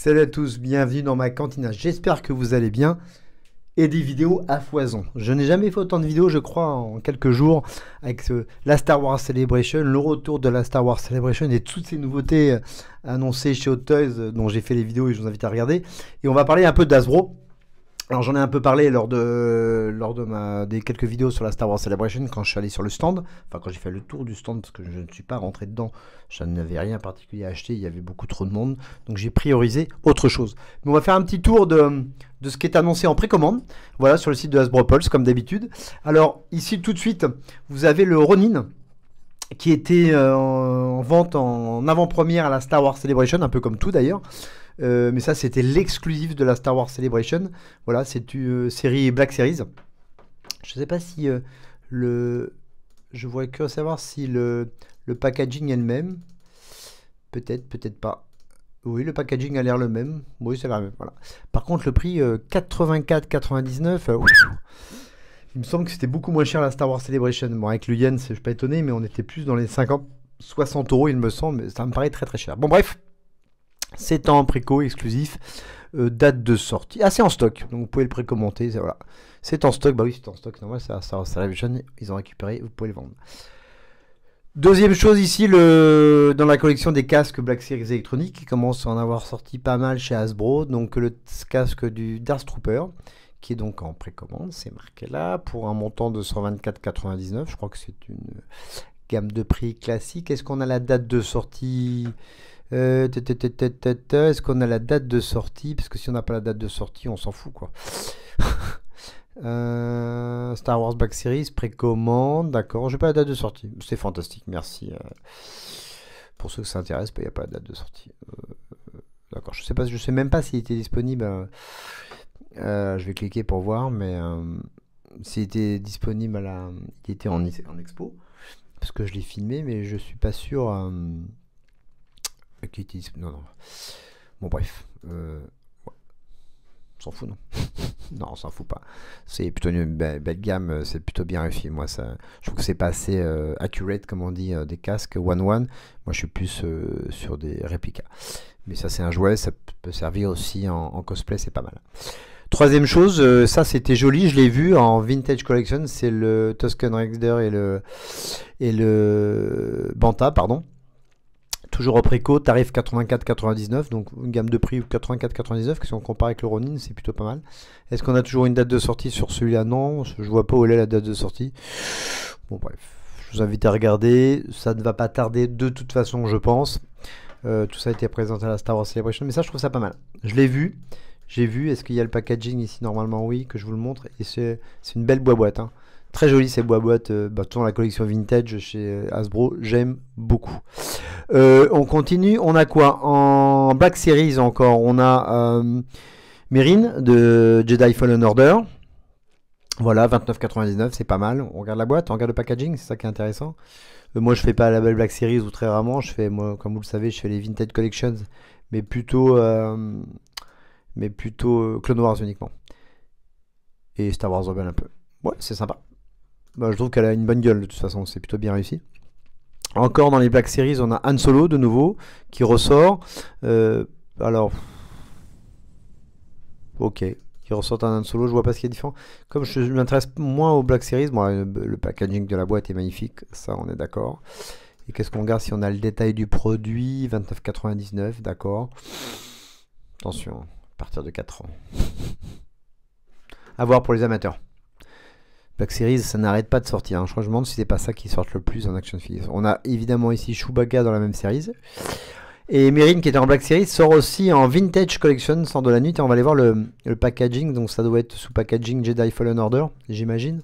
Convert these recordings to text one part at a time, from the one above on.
Salut à tous, bienvenue dans ma cantina. J'espère que vous allez bien et des vidéos à foison. Je n'ai jamais fait autant de vidéos, je crois, en quelques jours avec la Star Wars Celebration, le retour de la Star Wars Celebration et toutes ces nouveautés annoncées chez Hot Toys dont j'ai fait les vidéos et je vous invite à regarder. Et on va parler un peu d'Hasbro. Alors j'en ai un peu parlé lors des quelques vidéos sur la Star Wars Celebration quand je suis allé sur le stand, enfin quand j'ai fait le tour du stand parce que je ne suis pas rentré dedans, je n'avais rien particulier à acheter, il y avait beaucoup trop de monde, donc j'ai priorisé autre chose. Mais on va faire un petit tour de ce qui est annoncé en précommande, voilà, sur le site de Hasbro Pulse comme d'habitude. Alors ici tout de suite, vous avez le Ronin qui était en vente en avant-première à la Star Wars Celebration, un peu comme tout d'ailleurs. Mais ça c'était l'exclusif de la Star Wars Celebration. Voilà, c'est une série Black Series. Je sais pas si je voudrais que savoir si le packaging est le même. Peut-être, peut-être pas. Oui, le packaging a l'air le même. Oui, c'est la même. Voilà. Par contre, le prix 84,99. Il me semble que c'était beaucoup moins cher la Star Wars Celebration. Bon, avec le yen, je suis pas étonné, mais on était plus dans les 50, 60 euros, il me semble. Mais ça me paraît très très cher. Bon, bref. C'est en préco exclusif, date de sortie, c'est en stock, donc vous pouvez le précommander, voilà. C'est en stock, bah oui c'est en stock, normal, c'est Star Wars Celebration, ils ont récupéré, vous pouvez le vendre. Deuxième chose ici, dans la collection des casques Black Series électroniques, qui commence à en avoir sorti pas mal chez Hasbro, donc le casque du Darth Trooper, qui est donc en précommande, c'est marqué là, pour un montant de 124,99, je crois que c'est une gamme de prix classique. Est-ce qu'on a la date de sortie ? Est-ce qu'on a la date de sortie? Parce que si on n'a pas la date de sortie, on s'en fout quoi. Star Wars Black Series, précommande, d'accord. J'ai pas la date de sortie. C'est fantastique, merci. Pour ceux que ça intéresse, il n'y a pas la date de sortie. D'accord, je sais même pas s'il était disponible. Je vais cliquer pour voir, mais s'il était disponible il était en expo. Parce que je l'ai filmé, mais je suis pas sûr. Non. Bon, bref. Ouais. On s'en fout, non? Non, on s'en fout pas. C'est plutôt une belle gamme, c'est plutôt bien réussi. Moi, je trouve que c'est pas assez accurate, comme on dit, des casques one-one. Moi, je suis plus sur des réplicas. Mais ça, c'est un jouet, ça peut servir aussi en cosplay, c'est pas mal. Troisième chose, ça c'était joli, je l'ai vu en Vintage Collection, c'est le Tusken Raider et le Banta, pardon. Toujours au préco, tarif 84,99, donc une gamme de prix 84,99, si on compare avec le Ronin, c'est plutôt pas mal. Est-ce qu'on a toujours une date de sortie sur celui-là? Non, je vois pas où est la date de sortie. Bon bref, je vous invite à regarder, ça ne va pas tarder de toute façon je pense. Tout ça a été présenté à la Star Wars Celebration, mais ça je trouve ça pas mal. Je l'ai vu, est-ce qu'il y a le packaging ici? Normalement oui, que je vous le montre, et c'est une belle boîte, hein. Très jolie ces boîtes, dans la collection vintage chez Hasbro, j'aime beaucoup. On continue, on a quoi? En Black Series encore, on a Merrin de Jedi Fallen Order. Voilà, 29,99, c'est pas mal. On regarde la boîte, on regarde le packaging, c'est ça qui est intéressant. Moi je fais pas la Black Series ou très rarement, moi comme vous le savez, je fais les Vintage Collections, mais plutôt Clone Wars uniquement. Et Star Wars Rebel un peu. Ouais, c'est sympa. Bah, je trouve qu'elle a une bonne gueule de toute façon, c'est plutôt bien réussi. Encore dans les Black Series, on a Han Solo de nouveau qui ressort. Alors, ok, qui ressort un Han Solo, je vois pas ce qui est différent. Comme je m'intéresse moins aux Black Series, bon, le packaging de la boîte est magnifique, ça on est d'accord. Et qu'est-ce qu'on regarde si on a le détail du produit? 29,99, d'accord. Attention, à partir de 4 ans. À voir pour les amateurs. Black Series, ça n'arrête pas de sortir. Hein. Je me demande si c'est pas ça qui sort le plus en action figure. On a évidemment ici Chewbacca dans la même série. Et Merrin qui était en Black Series sort aussi en Vintage Collection, sort de la nuit. Et on va aller voir le packaging. Donc ça doit être sous packaging Jedi Fallen Order, j'imagine.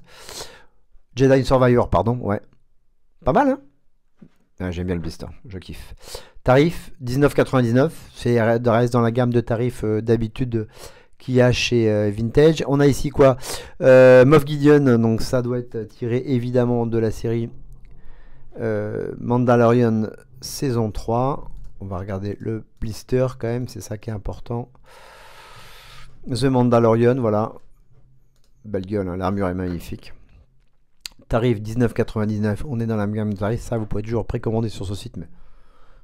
Jedi Survivor, pardon. Ouais. Pas mal, hein? Ah, j'aime bien le blister, je kiffe. Tarif 19,99. C'est reste dans la gamme de tarifs d'habitude qu'il y a chez Vintage. On a ici quoi? Moff Gideon, donc ça doit être tiré évidemment de la série Mandalorian saison 3. On va regarder le blister quand même, c'est ça qui est important. The Mandalorian, voilà. Belle gueule, hein, l'armure est magnifique. Tarif 19,99, on est dans la gamme de tarifs, ça vous pouvez toujours précommander sur ce site, mais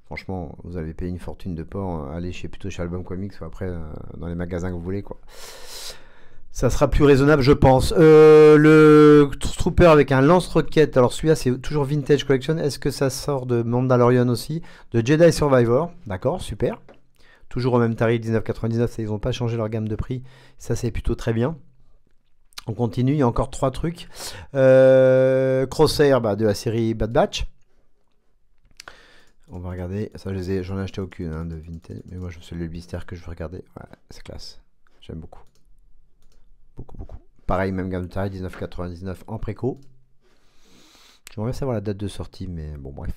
Franchement, vous avez payé une fortune de port, allez plutôt chez Album Comics ou après dans les magasins que vous voulez, quoi. Ça sera plus raisonnable, je pense. Le Trooper avec un lance-roquette. Alors celui-là, c'est toujours Vintage Collection. Est-ce que ça sort de Mandalorian aussi? De Jedi Survivor. D'accord, super. Toujours au même tarif, 19,99. Ils n'ont pas changé leur gamme de prix. Ça, c'est plutôt très bien. On continue, il y a encore 3 trucs. Crosshair de la série Bad Batch. On va regarder. Ça, j'en ai acheté aucune de Vintage. Mais moi, je suis le blister que je veux regarder. Ouais, c'est classe. J'aime beaucoup. Beaucoup. Pareil, même gamme de tarif, 19,99 en préco. J'aimerais savoir la date de sortie, mais bon, bref.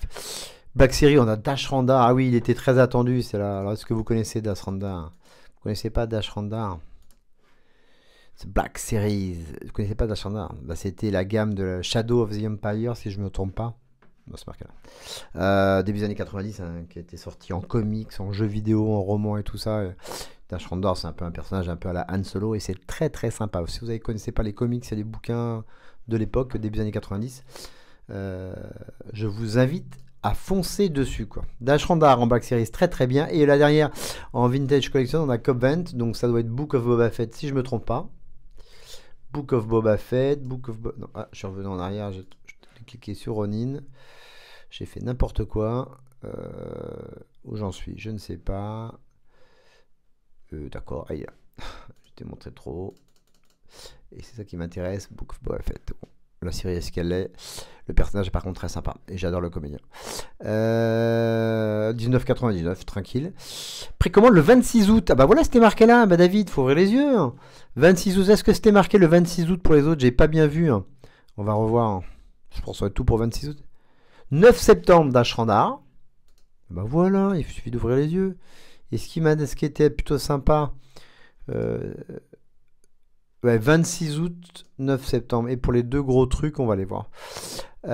Black Series, on a Dash Randa. Ah oui, il était très attendu. C'est là. Alors, est-ce que vous connaissez Dash Randa? Vous connaissez pas Dash Randa? C'est Black Series. Vous connaissez pas Dash Randa? Bah, c'était la gamme de Shadow of the Empire, si je me trompe pas. Non, c'est marqué là. Début des années 90, qui a été sorti en comics, en jeux vidéo, en roman et tout ça. Dash Randor, c'est un peu un personnage un peu à la Han Solo et c'est très très sympa. Si vous ne connaissez pas les comics, il y a des bouquins de l'époque, début des années 90. Je vous invite à foncer dessus, quoi. Dash Randor en Black Series, très très bien. Et la dernière, en Vintage Collection, on a Covenant, donc ça doit être Book of Boba Fett, si je ne me trompe pas. Book of Boba Fett, Non, je suis revenu en arrière, j'ai cliqué sur Ronin. J'ai fait n'importe quoi. Où j'en suis, je ne sais pas. D'accord, aïe, je t'ai montré trop. Et c'est ça qui m'intéresse, Book of Boba Fett. Bon, la série est ce qu'elle est. Le personnage est par contre très sympa. Et j'adore le comédien. 19,99, tranquille. Précommande le 26 août. Ah bah voilà, c'était marqué là. Bah David, faut ouvrir les yeux. 26 août, est-ce que c'était marqué le 26 août pour les autres? J'ai pas bien vu. On va revoir. Je pense que ça va être tout pour 26 août. 9 septembre d'Ashrandar. Bah voilà, il suffit d'ouvrir les yeux. Et ce qui était plutôt sympa, ouais, 26 août, 9 septembre. Et pour les deux gros trucs, on va les voir. Le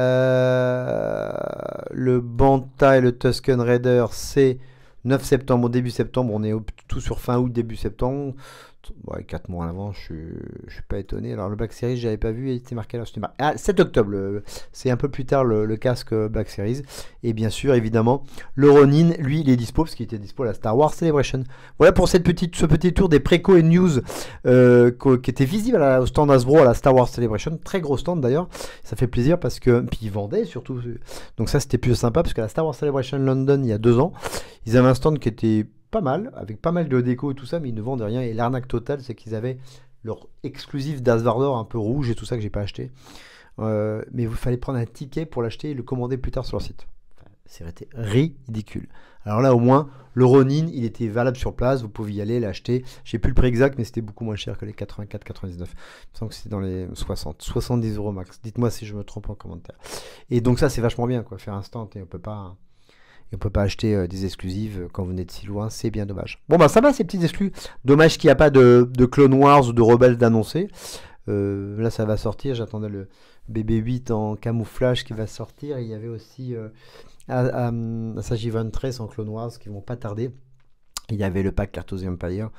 Banta et le Tusken Raider, c'est 9 septembre au début septembre. On est tout sur fin août, début septembre. Ouais, 4 mois à l'avance, je suis pas étonné. Alors le Black Series, j'avais pas vu, il était marqué là. 7 octobre, c'est un peu plus tard le casque Black Series. Et bien sûr, évidemment, le Ronin, lui, il est dispo parce qu'il était dispo à la Star Wars Celebration. Voilà pour ce petit tour des préco et news qui étaient visibles au stand Hasbro à la Star Wars Celebration. Très gros stand d'ailleurs. Ça fait plaisir parce que. Puis ils vendaient surtout. Donc ça, c'était plus sympa parce que la Star Wars Celebration London, il y a 2 ans, ils avaient un stand qui était pas mal, avec pas mal de déco et tout ça, mais ils ne vendent rien. Et l'arnaque totale, c'est qu'ils avaient leur exclusif d'Asvardor un peu rouge et tout ça que j'ai pas acheté. Mais il fallait prendre un ticket pour l'acheter et le commander plus tard sur leur site. C'était ridicule. Alors là, au moins, le Ronin, il était valable sur place. Vous pouviez y aller, l'acheter. J'ai plus le prix exact, mais c'était beaucoup moins cher que les 84,99. Il me semble que c'était dans les 70 euros max. Dites-moi si je me trompe en commentaire. Et donc ça, c'est vachement bien, quoi. Faire un stand et on peut pas acheter des exclusives quand vous êtes si loin, c'est bien dommage. Bon bah ça va ces petits exclus. Dommage qu'il n'y a pas de Clone Wars ou de Rebels d'annoncer. Là ça va sortir, j'attendais le BB-8 en camouflage qui va sortir. Il y avait aussi Asajj Ventress en Clone Wars qui vont pas tarder. Il y avait le pack Cartos Empire.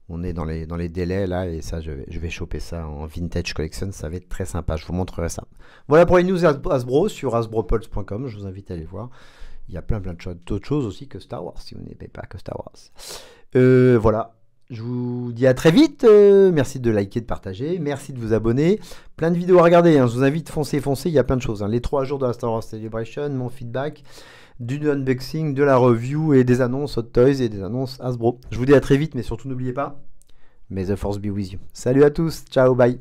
On est dans les délais là et ça je vais choper ça en Vintage Collection, ça va être très sympa, je vous montrerai ça. Voilà pour les news Hasbro sur hasbropulse.com, je vous invite à aller voir. Il y a plein de choses, d'autres choses aussi que Star Wars, si vous n'aimez pas que Star Wars. Voilà, je vous dis à très vite. Merci de liker, de partager. Merci de vous abonner. Plein de vidéos à regarder. Je vous invite, foncez. Il y a plein de choses. Les 3 jours de la Star Wars Celebration, mon feedback, du unboxing, de la review et des annonces Hot Toys et des annonces Hasbro. Je vous dis à très vite, mais surtout n'oubliez pas, may the force be with you. Salut à tous. Ciao, bye.